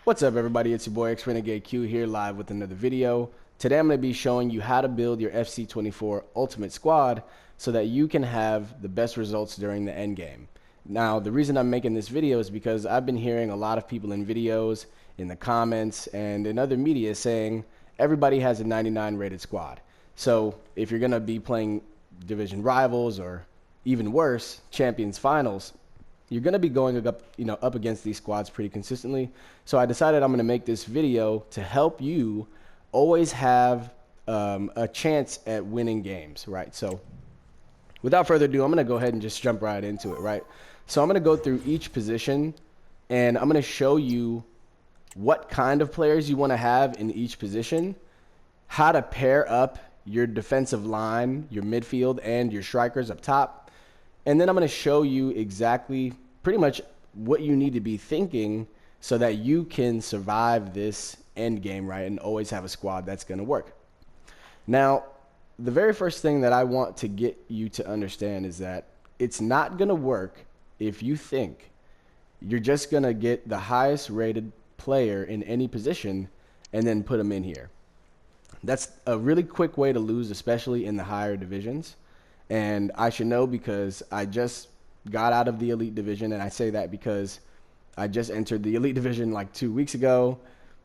What's up, everybody? It's your boy X Renegade Q here, live with another video. Today I'm going to be showing you how to build your FC24 Ultimate Squad so that you can have the best results during the end game. Now, the reason I'm making this video is because I've been hearing a lot of people in videos, in the comments, and in other media saying everybody has a 99 rated squad. So if you're going to be playing division rivals or even worse, Champions Finals, you're going to be going up against these squads pretty consistently. So I decided I'm going to make this video to help you always have a chance at winning games, right? So without further ado, I'm going to go ahead and just jump right into it, right? So I'm going to go through each position, and I'm going to show you what kind of players you want to have in each position, how to pair up your defensive line, your midfield, and your strikers up top. And then I'm going to show you exactly pretty much what you need to be thinking so that you can survive this end game, right, and always have a squad that's going to work. Now, the very first thing that I want to get you to understand is that it's not going to work if you think you're just going to get the highest rated player in any position and then put them in here. That's a really quick way to lose, especially in the higher divisions. And I should know because I just got out of the elite division, and I say that because I just entered the elite division like 2 weeks ago.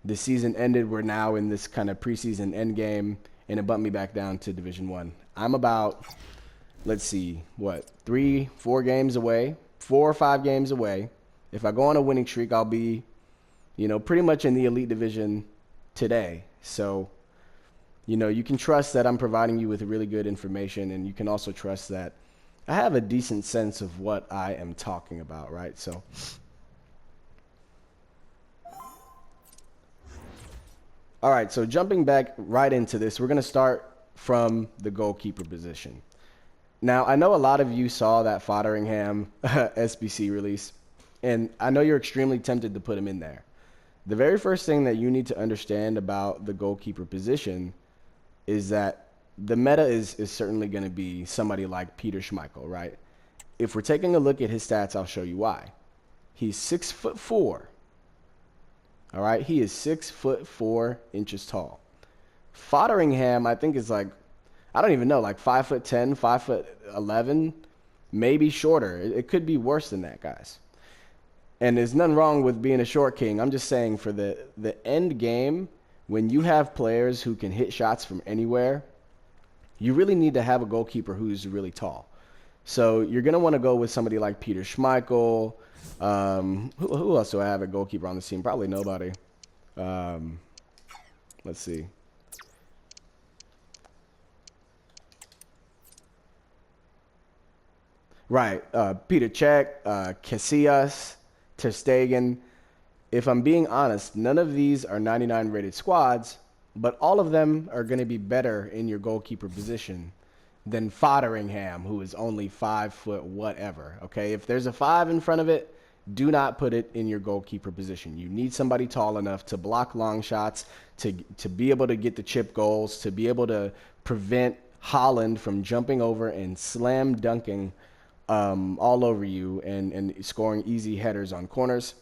The season ended. We're now in this kind of preseason end game, and it bumped me back down to Division 1. I'm about, let's see, what, 3-4 games away, 4 or 5 games away. If I go on a winning streak, I'll be, pretty much in the elite division today. So you can trust that I'm providing you with really good information, and you can also trust that I have a decent sense of what I am talking about, right? So all right, so jumping back right into this, we're going to start from the goalkeeper position. Now, I know a lot of you saw that Fodderingham SBC release, and I know you're extremely tempted to put him in there. The very first thing that you need to understand about the goalkeeper position is that the meta is certainly going to be somebody like Peter Schmeichel, right? If we're taking a look at his stats, I'll show you why. He's 6'4". All right, he is 6'4" tall. Fodderingham, I think, is like, I don't even know, like 5'10", 5'11", maybe shorter. It could be worse than that, guys. And there's nothing wrong with being a short king. I'm just saying for the end game, when you have players who can hit shots from anywhere, you really need to have a goalkeeper who's really tall. So you're going to want to go with somebody like Peter Schmeichel. Who else do I have a goalkeeper on the team? Probably nobody. Let's see. Right. Peter Cech, Casillas, Ter Stegen. If I'm being honest, none of these are 99 rated squads, but all of them are going to be better in your goalkeeper position than Fodderingham, who is only 5 foot whatever. Okay, if there's a 5 in front of it, do not put it in your goalkeeper position. You need somebody tall enough to block long shots, to be able to get the chip goals, to be able to prevent Haaland from jumping over and slam dunking all over you and scoring easy headers on corners.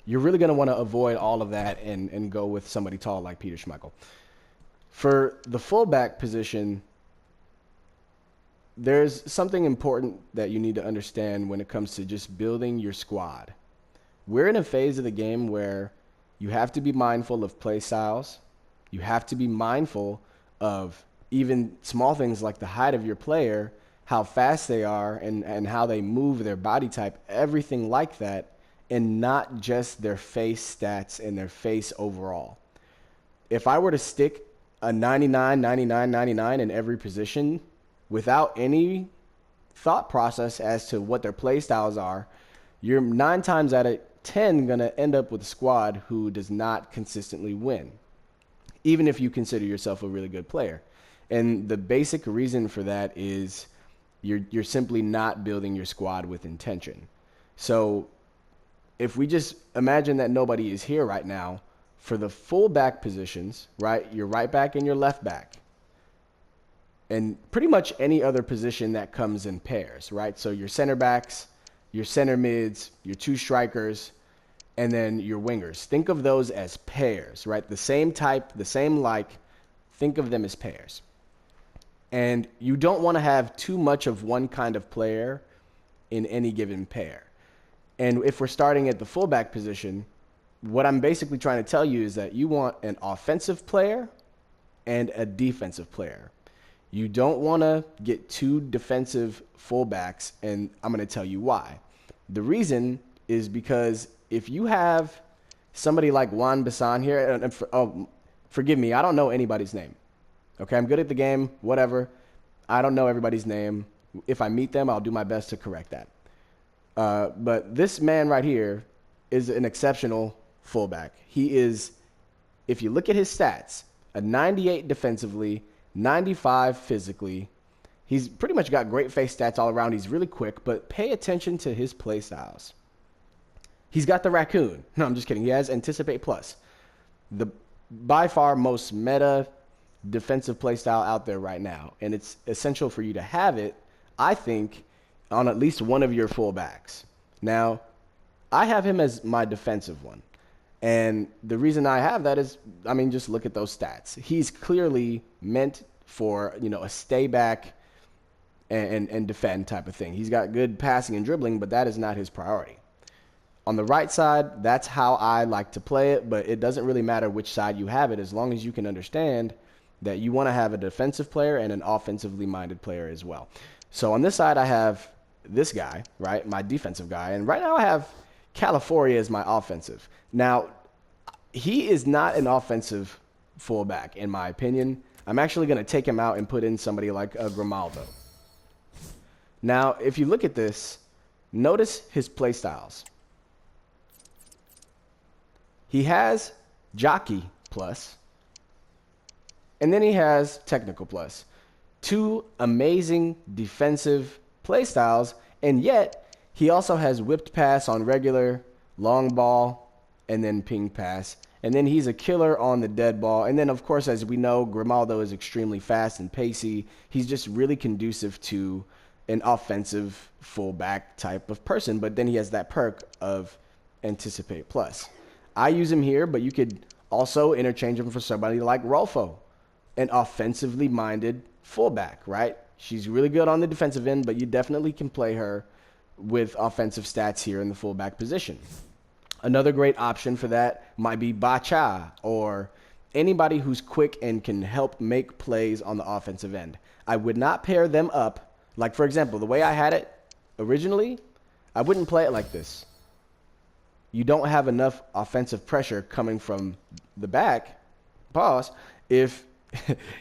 You're really going to want to avoid all of that and go with somebody tall like Peter Schmeichel. For the fullback position, there's something important that you need to understand when it comes to just building your squad. We're in a phase of the game where you have to be mindful of play styles. You have to be mindful of even small things like the height of your player, how fast they are, and how they move, their body type, everything like that, and not just their face stats and their face overall. If I were to stick a 99, 99, 99 in every position without any thought process as to what their play styles are, you're 9 times out of 10 going to end up with a squad who does not consistently win, even if you consider yourself a really good player. And the basic reason for that is you're simply not building your squad with intention. So if we just imagine that nobody is here right now, for the fullback positions, right, your right back and your left back, and pretty much any other position that comes in pairs, right? So your center backs, your center mids, your 2 strikers, and then your wingers. Think of those as pairs, right? The same type, the same like. Think of them as pairs. And you don't want to have too much of one kind of player in any given pair. And if we're starting at the fullback position, what I'm basically trying to tell you is that you want an offensive player and a defensive player. You don't want to get two defensive fullbacks, and I'm going to tell you why. The reason is because if you have somebody like Juan Bisson here, and forgive me, I don't know anybody's name. Okay, I'm good at the game, whatever. I don't know everybody's name. If I meet them, I'll do my best to correct that. But this man right here is an exceptional fullback. He is, if you look at his stats, a 98 defensively, 95 physically. He's pretty much got great face stats all around. He's really quick, but pay attention to his play styles. He's got the raccoon. No, I'm just kidding. He has Anticipate Plus. The by far most meta defensive play style out there right now. And it's essential for you to have it, I think, on at least one of your fullbacks. Now, I have him as my defensive one. And the reason I have that is, I mean, just look at those stats. He's clearly meant for, a stay back and defend type of thing. He's got good passing and dribbling, but that is not his priority. On the right side, that's how I like to play it, but it doesn't really matter which side you have it as long as you can understand that you want to have a defensive player and an offensively minded player as well. So on this side, I have this guy, right, my defensive guy, and right now I have Califuria as my offensive. Now, he is not an offensive fullback, in my opinion. I'm actually going to take him out and put in somebody like Grimaldo. Now, if you look at this, notice his play styles. He has Jockey Plus, and then he has Technical Plus. Two amazing defensive play styles, and yet he also has Whipped Pass on regular, long ball, and then ping pass. And then he's a killer on the dead ball. And then, of course, as we know, Grimaldo is extremely fast and pacey. He's just really conducive to an offensive fullback type of person. But then he has that perk of Anticipate Plus. I use him here, but you could also interchange him for somebody like Rolfo, an offensively minded fullback, right? She's really good on the defensive end, but you definitely can play her with offensive stats here in the fullback position. Another great option for that might be Bacha or anybody who's quick and can help make plays on the offensive end. I would not pair them up. Like, for example, the way I had it originally, I wouldn't play it like this. You don't have enough offensive pressure coming from the back, if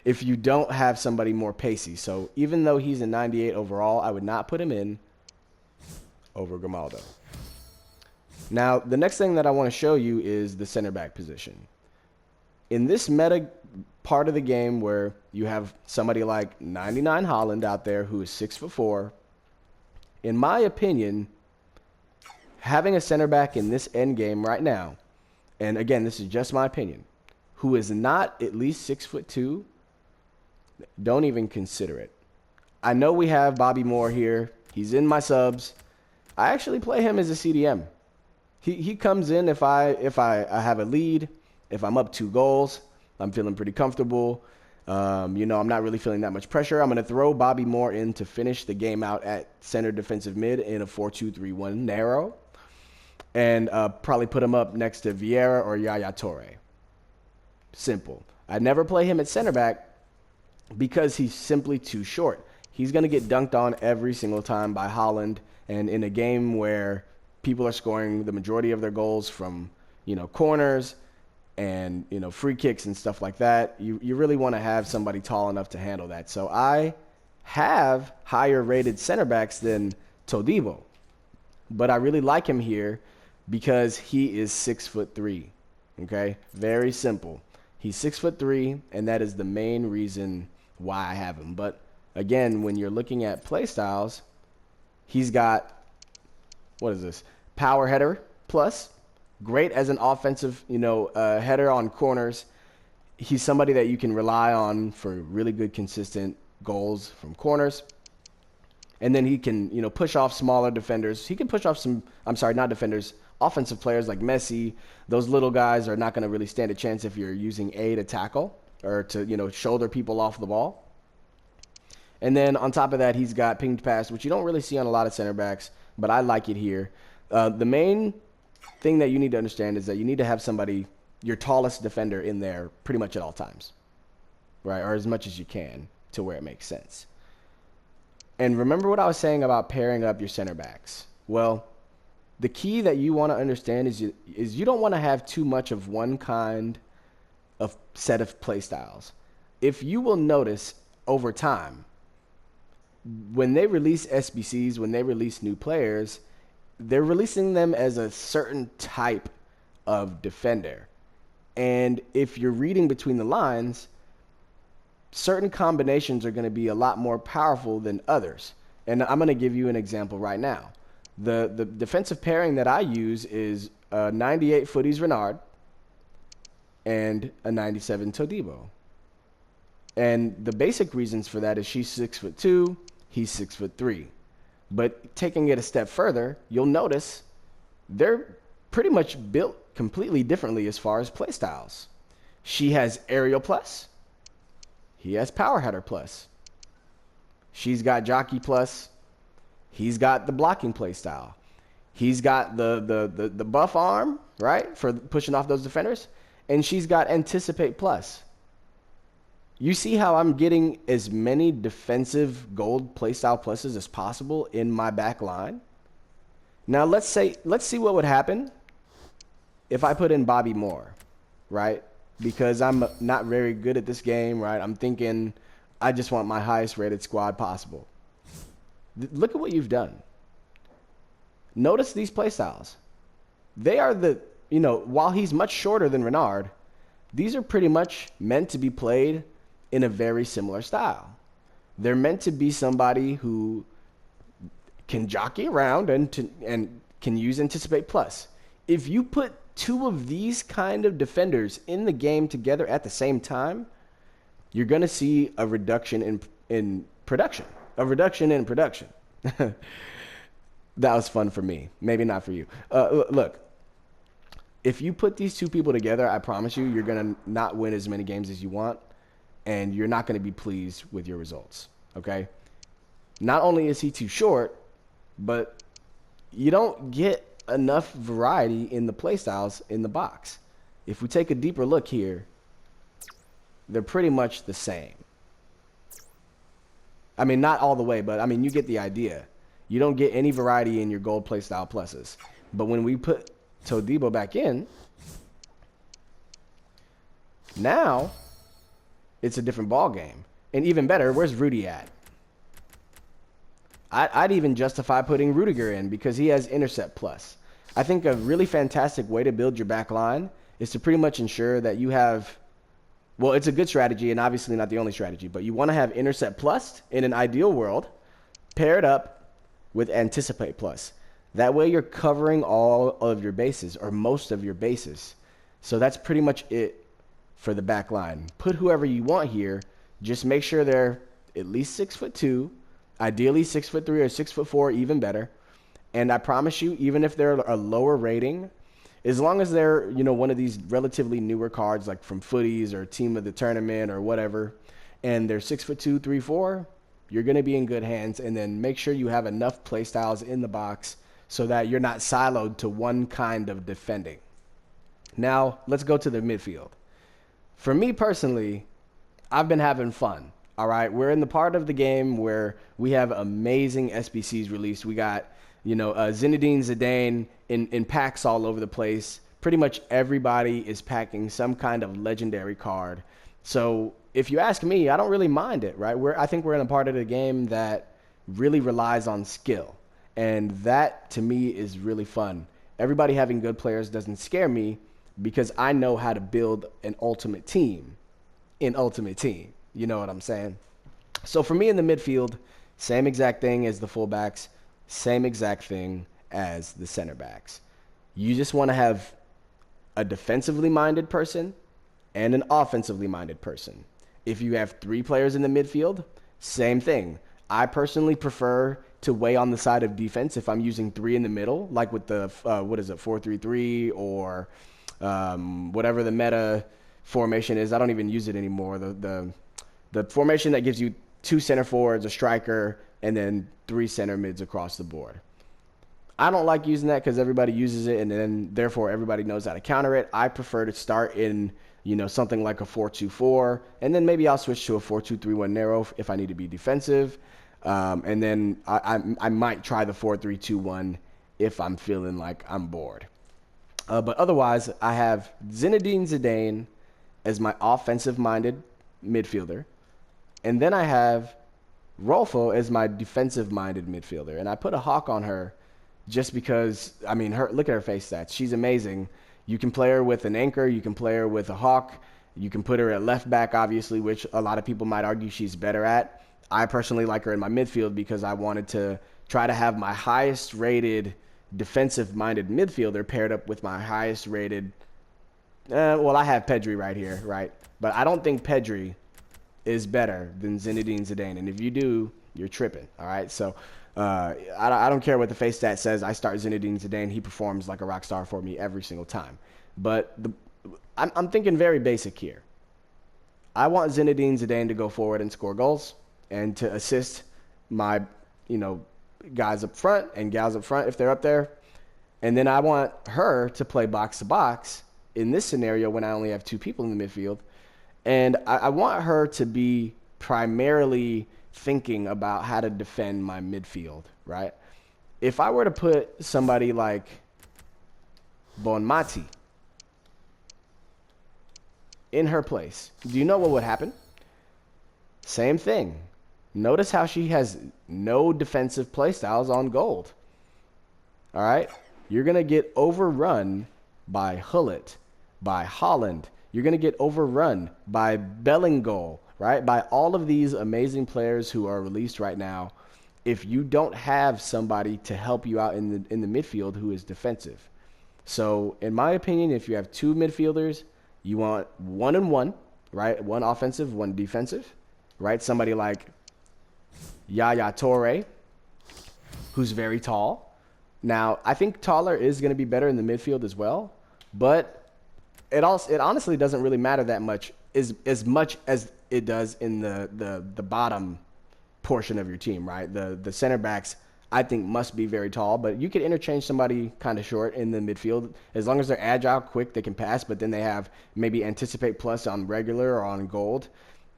you don't have somebody more pacey. So even though he's a 98 overall, I would not put him in over Grimaldo. Now, the next thing that I want to show you is the center back position. In this meta part of the game where you have somebody like 99 Haaland out there who is 6'4", in my opinion, having a center back in this end game right now, and again, this is just my opinion, who is not at least 6'2", don't even consider it. I know we have Bobby Moore here. He's in my subs. I actually play him as a CDM. He comes in if I have a lead, if I'm up 2 goals, I'm feeling pretty comfortable. I'm not really feeling that much pressure. I'm going to throw Bobby Moore in to finish the game out at center defensive mid in a 4-2-3-1 narrow, and probably put him up next to Vieira or Yaya Toure. Simple. I never play him at center back because he's simply too short. He's going to get dunked on every single time by Haaland, and in a game where people are scoring the majority of their goals from, corners and, free kicks and stuff like that, you really want to have somebody tall enough to handle that. So I have higher rated center backs than Todibo, but I really like him here because he is 6'3". Okay, very simple. He's 6'3", and that is the main reason why I have him. But again, when you're looking at play styles, he's got, what is this? Power header plus, great as an offensive, header on corners. He's somebody that you can rely on for really good, consistent goals from corners. And then he can, push off smaller defenders. He can push off not defenders, offensive players like Messi, those little guys are not going to really stand a chance if you're using A to tackle or to, shoulder people off the ball. And then on top of that, he's got pinged pass, which you don't really see on a lot of center backs, but I like it here. The main thing that you need to understand is that you need to have somebody, your tallest defender, in there pretty much at all times, right? Or as much as you can to where it makes sense. And remember what I was saying about pairing up your center backs. Well, the key that you want to understand is you don't want to have too much of one kind of set of play styles. If you will notice over time, when they release SBCs, when they release new players, they're releasing them as a certain type of defender. And if you're reading between the lines, certain combinations are going to be a lot more powerful than others. And I'm going to give you an example right now. The defensive pairing that I use is a 98 Footies Renard and a 97 Todibo. And the basic reasons for that is she's 6'2", he's 6'3". But taking it a step further, you'll notice they're pretty much built completely differently as far as play styles. She has aerial plus. He has power header plus. She's got jockey plus. He's got the blocking play style. He's got the buff arm, right, for pushing off those defenders. And she's got anticipate plus. You see how I'm getting as many defensive gold playstyle pluses as possible in my back line? Now let's see what would happen if I put in Bobby Moore, right? Because I'm not very good at this game, right? I'm thinking I just want my highest rated squad possible. Look at what you've done. Notice these playstyles. They are while he's much shorter than Renard, these are pretty much meant to be played in a very similar style. They're meant to be somebody who can jockey around and can use anticipate plus. If you put two of these kind of defenders in the game together at the same time, you're going to see a reduction in production. A reduction in production. That was fun for me. Maybe not for you. Look, if you put these two people together, I promise you, you're going to not win as many games as you want, and you're not going to be pleased with your results, okay? Not only is he too short, but you don't get enough variety in the playstyles in the box. If we take a deeper look here, they're pretty much the same. I mean, not all the way, but I mean, you get the idea. You don't get any variety in your gold playstyle pluses. But when we put Todibo back in, now it's a different ball game. And even better, where's Rudy at? I'd even justify putting Rudiger in because he has intercept plus. I think a really fantastic way to build your back line is to pretty much ensure that you have, well, it's a good strategy and obviously not the only strategy, but you want to have intercept plus in an ideal world paired up with anticipate plus. That way you're covering all of your bases or most of your bases. So that's pretty much it for the back line. Put whoever you want here. Just make sure they're at least 6'2", ideally 6'3" or 6'4", even better. And I promise you, even if they're a lower rating, as long as they're, one of these relatively newer cards, like from Footies or Team of the Tournament or whatever, and they're 6'2", 3'4", you're going to be in good hands. And then make sure you have enough play styles in the box so that you're not siloed to one kind of defending. Now, let's go to the midfield. For me personally, I've been having fun. All right, we're in the part of the game where we have amazing SBCs released. We got, Zinedine Zidane in packs all over the place. Pretty much everybody is packing some kind of legendary card. So if you ask me, I don't really mind it, right? I think we're in a part of the game that really relies on skill. And that, to me, is really fun. Everybody having good players doesn't scare me because I know how to build an ultimate team in Ultimate Team. You know what I'm saying? So for me in the midfield, same exact thing as the fullbacks, same exact thing as the center backs. You just want to have a defensively minded person and an offensively minded person. If you have three players in the midfield, same thing. I personally prefer to weigh on the side of defense if I'm using 3 in the middle, like with the what is it, 4-3-3 or whatever the meta formation is. I don't even use it anymore. The formation that gives you 2 center forwards, a striker, and then 3 center mids across the board. I don't like using that because everybody uses it, and then therefore everybody knows how to counter it. I prefer to start in, you know, something like a 4-2-4, and then maybe I'll switch to a 4-2-3-1 narrow if I need to be defensive, and then I might try the 4-3-2-1 if I'm feeling like I'm bored. But otherwise, I have Zinedine Zidane as my offensive-minded midfielder, and then I have Rolfo as my defensive-minded midfielder, and I put a hawk on her just because, I mean, look at her face stats. She's amazing. You can play her with an anchor. You can play her with a hawk. You can put her at left back, obviously, which a lot of people might argue she's better at. I personally like her in my midfield because I wanted to try to have my highest rated defensive-minded midfielder paired up with my highest rated, well, I have Pedri right here, right? But I don't think Pedri is better than Zinedine Zidane. And if you do, you're tripping, all right? So I don't care what the face stat says. I start Zinedine Zidane. He performs like a rock star for me every single time. But I'm thinking very basic here. I want Zinedine Zidane to go forward and score goals and to assist my, you know, guys up front and gals up front if they're up there. And then I want her to play box to box in this scenario when I only have 2 people in the midfield. And I want her to be primarily thinking about how to defend my midfield, right? If I were to put somebody like Bonmati in her place, do you know what would happen? Same thing. Notice how she has no defensive playstyles on gold. All right? You're going to get overrun by Hullet, by Holland. You're going to get overrun by Bellingham, right? By all of these amazing players who are released right now. If you don't have somebody to help you out in the midfield who is defensive. So, in my opinion, if you have 2 midfielders, you want 1 and 1, right? 1 offensive, 1 defensive, right? Somebody like Yaya Toure, who's very tall. Now, I think taller is going to be better in the midfield as well, but it honestly doesn't really matter that much as much as it does in the bottom portion of your team, right? The center backs, I think, must be very tall, but you could interchange somebody kind of short in the midfield. As long as they're agile, quick, they can pass, but then they have maybe anticipate plus on regular or on gold.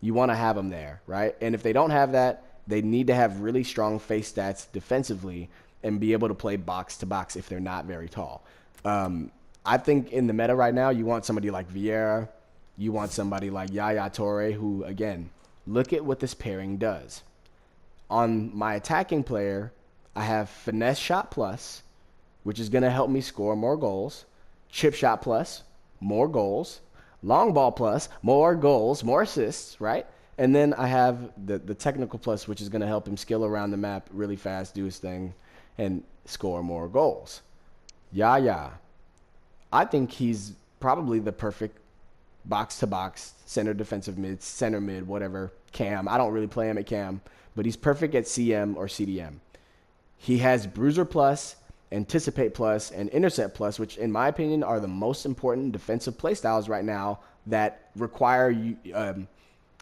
You want to have them there, right? And if they don't have that, they need to have really strong face stats defensively and be able to play box to box if they're not very tall. I think in the meta right now, you want somebody like Vieira. You want somebody like Yaya Toure, who, again, look at what this pairing does. On my attacking player, I have Finesse Shot Plus, which is going to help me score more goals. Chip Shot Plus, more goals. Long Ball Plus, more goals, more assists, right? And then I have the Technical Plus, which is going to help him skill around the map really fast, do his thing, and score more goals. Yaya. I think he's probably the perfect box-to-box, center defensive mid, center mid, whatever, cam. I don't really play him at cam, but he's perfect at CM or CDM. He has Bruiser Plus, Anticipate Plus, and Intercept Plus, which in my opinion are the most important defensive playstyles right now that require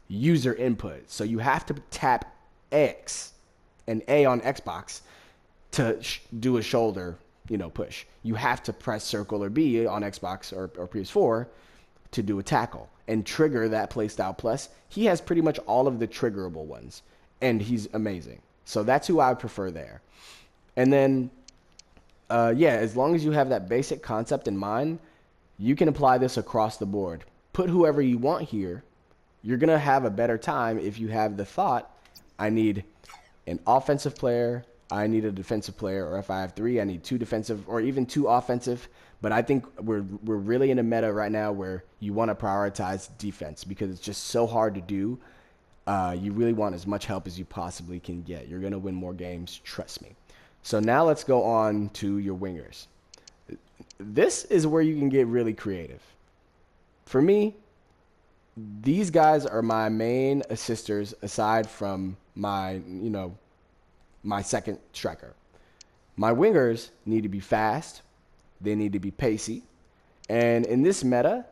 user input. So you have to tap X and A on Xbox to do a shoulder push. You have to press circle or B on Xbox or PS4 to do a tackle and trigger that playstyle plus. He has pretty much all of the triggerable ones, and he's amazing. So that's who I would prefer there. And then, as long as you have that basic concept in mind, you can apply this across the board. Put whoever you want here. You're going to have a better time if you have the thought, I need an offensive player, I need a defensive player, or if I have 3, I need 2 defensive or even 2 offensive. But I think we're really in a meta right now where you want to prioritize defense because it's just so hard to do. You really want as much help as you possibly can get. You're going to win more games, trust me. So now let's go on to your wingers. This is where you can get really creative. For me, these guys are my main assisters aside from my, my second striker. My wingers need to be fast. They need to be pacey. And in this meta,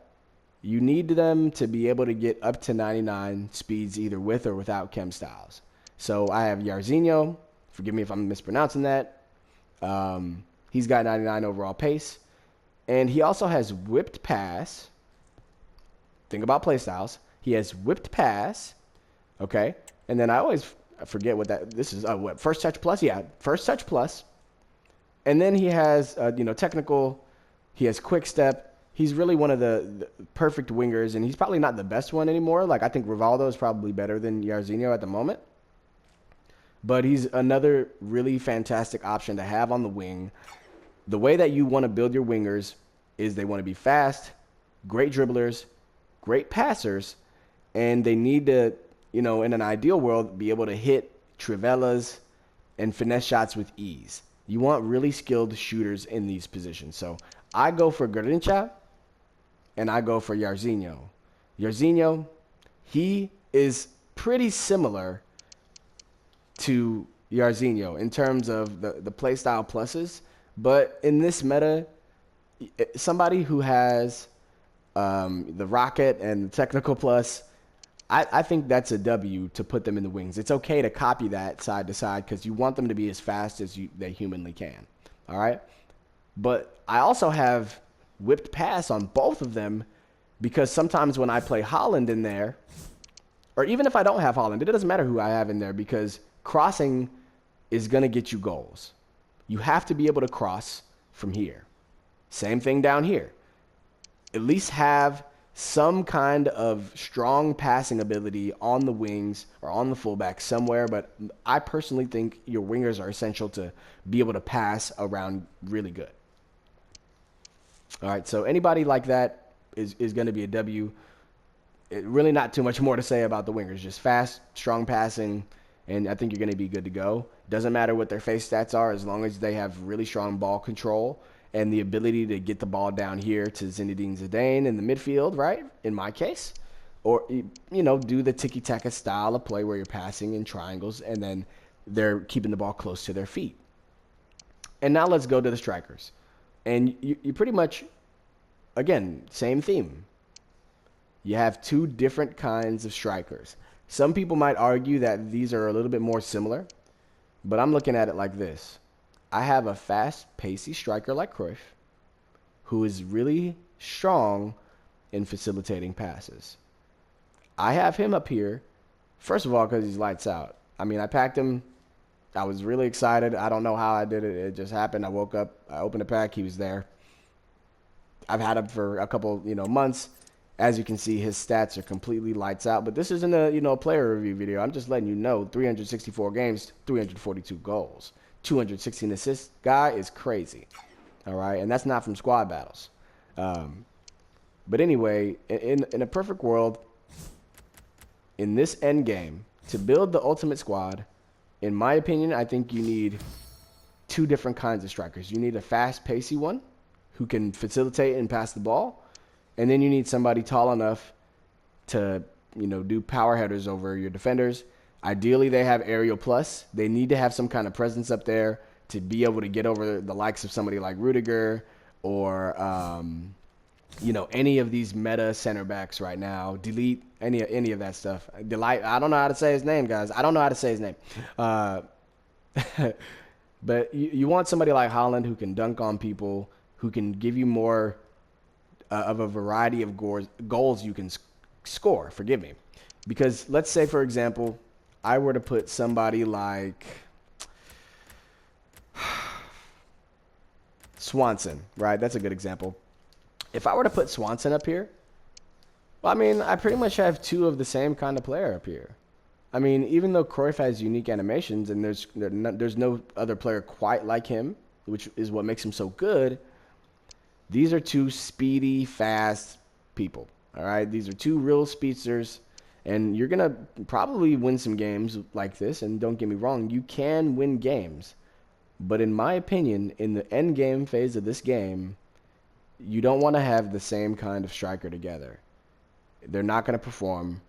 you need them to be able to get up to 99 speeds either with or without chem styles. So I have Yarzinho. Forgive me if I'm mispronouncing that. He's got 99 overall pace. And he also has whipped pass. Think about playstyles. He has whipped pass. Okay. And then I always forget what that, this is, what, first touch plus? Yeah, first touch plus. And then he has, technical. He has quick step. He's really one of the perfect wingers, and he's probably not the best one anymore. Like, I think Rivaldo is probably better than Yarzinho at the moment. But he's another really fantastic option to have on the wing. The way that you want to build your wingers is they want to be fast, great dribblers, great passers, and they need to, in an ideal world, be able to hit trivelas and finesse shots with ease. You want really skilled shooters in these positions. So I go for Garrincha, and I go for Yarzinho. Yarzinho, he is pretty similar to Yarzinho in terms of the playstyle pluses. But in this meta, somebody who has the rocket and the technical plus, I think that's a W to put them in the wings. It's okay to copy that side to side because you want them to be as fast as they humanly can. All right? But I also have whipped pass on both of them because sometimes when I play Haaland in there, or even if I don't have Haaland, it doesn't matter who I have in there because crossing is going to get you goals. You have to be able to cross from here. Same thing down here. At least have some kind of strong passing ability on the wings or on the fullback somewhere, but I personally think your wingers are essential to be able to pass around really good. All right, so anybody like that is going to be a W. Really not too much more to say about the wingers. Just fast, strong passing, and I think you're going to be good to go. Doesn't matter what their face stats are as long as they have really strong ball control and the ability to get the ball down here to Zinedine Zidane in the midfield, right? In my case. Or, do the tiki-taka style of play where you're passing in triangles and then they're keeping the ball close to their feet. And now let's go to the strikers. And you pretty much, again, same theme. You have two different kinds of strikers. Some people might argue that these are a little bit more similar, but I'm looking at it like this. I have a fast, pacey striker like Cruyff who is really strong in facilitating passes. I have him up here, first of all, because he's lights out. I mean, I packed him. I was really excited. I don't know how I did it. It just happened. I woke up, I opened the pack, he was there. I've had him for a couple, months. As you can see, his stats are completely lights out. But this isn't a player review video. I'm just letting you know, 364 games, 342 goals, 216 assists. Guy is crazy. All right, and that's not from squad battles. But anyway, in a perfect world, in this end game, to build the ultimate squad, in my opinion, I think you need two different kinds of strikers. You need a fast, pacey one who can facilitate and pass the ball. And then you need somebody tall enough to, do power headers over your defenders. Ideally, they have aerial plus. They need to have some kind of presence up there to be able to get over the likes of somebody like Rudiger or, any of these meta center backs right now. Delete any of that stuff. Delight. I don't know how to say his name, guys. I don't know how to say his name. But you want somebody like Haaland who can dunk on people, who can give you more of a variety of goals you can score. Forgive me. Because let's say, for example, I were to put somebody like Swanson, right? That's a good example. If I were to put Swanson up here, well, I mean, I pretty much have two of the same kind of player up here. I mean, even though Cruyff has unique animations and there's no other player quite like him, which is what makes him so good, these are two speedy, fast people, all right? These are two real speedsters, and you're going to probably win some games like this, and don't get me wrong, you can win games. But in my opinion, in the end game phase of this game, you don't want to have the same kind of striker together. They're not going to perform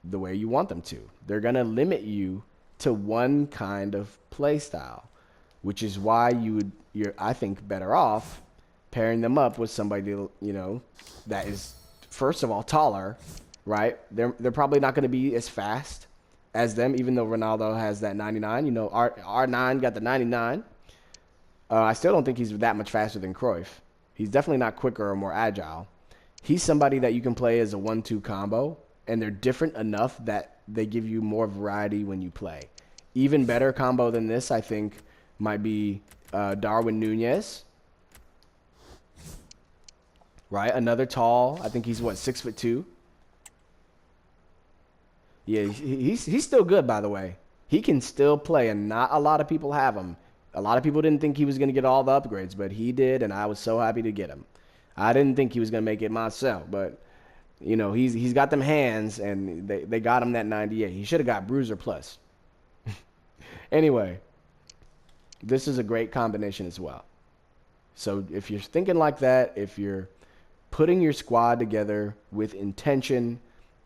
the way you want them to. They're going to limit you to one kind of play style, which is why you're I think better off pairing them up with somebody, that is, first of all, taller, right? They're probably not going to be as fast as them, even though Ronaldo has that 99. R9 got the 99. I still don't think he's that much faster than Cruyff. He's definitely not quicker or more agile. He's somebody that you can play as a 1-2 combo, and they're different enough that they give you more variety when you play. Even better combo than this, I think, might be Darwin Nunez. Right, another tall. I think he's 6'2". Yeah, he's still good, by the way. He can still play, and not a lot of people have him. A lot of people didn't think he was going to get all the upgrades, but he did, and I was so happy to get him. I didn't think he was going to make it myself, but he's got them hands, and they got him that 98. He should have got Bruiser Plus. Anyway, this is a great combination as well. So if you're thinking like that, if you're putting your squad together with intention,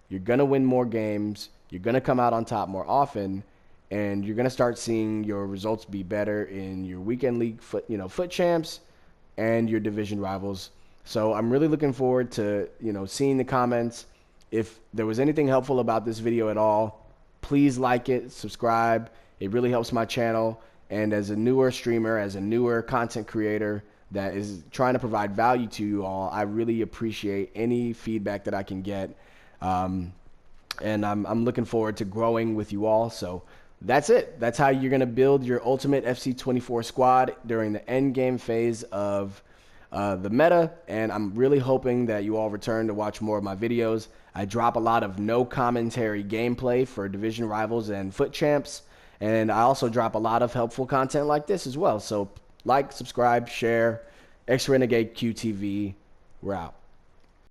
you're going to win more games, you're going to come out on top more often, and you're going to start seeing your results be better in your weekend league foot champs and your division rivals. So I'm really looking forward to, seeing the comments. If there was anything helpful about this video at all, please like it, subscribe. It really helps my channel. And as a newer streamer, as a newer content creator that is trying to provide value to you all, I really appreciate any feedback that I can get. And I'm looking forward to growing with you all. So that's it. That's how you're going to build your ultimate FC24 squad during the end game phase of the meta. And I'm really hoping that you all return to watch more of my videos. I drop a lot of no commentary gameplay for division rivals and foot champs. And I also drop a lot of helpful content like this as well. So like, subscribe, share. X Renegade QTV. We're out.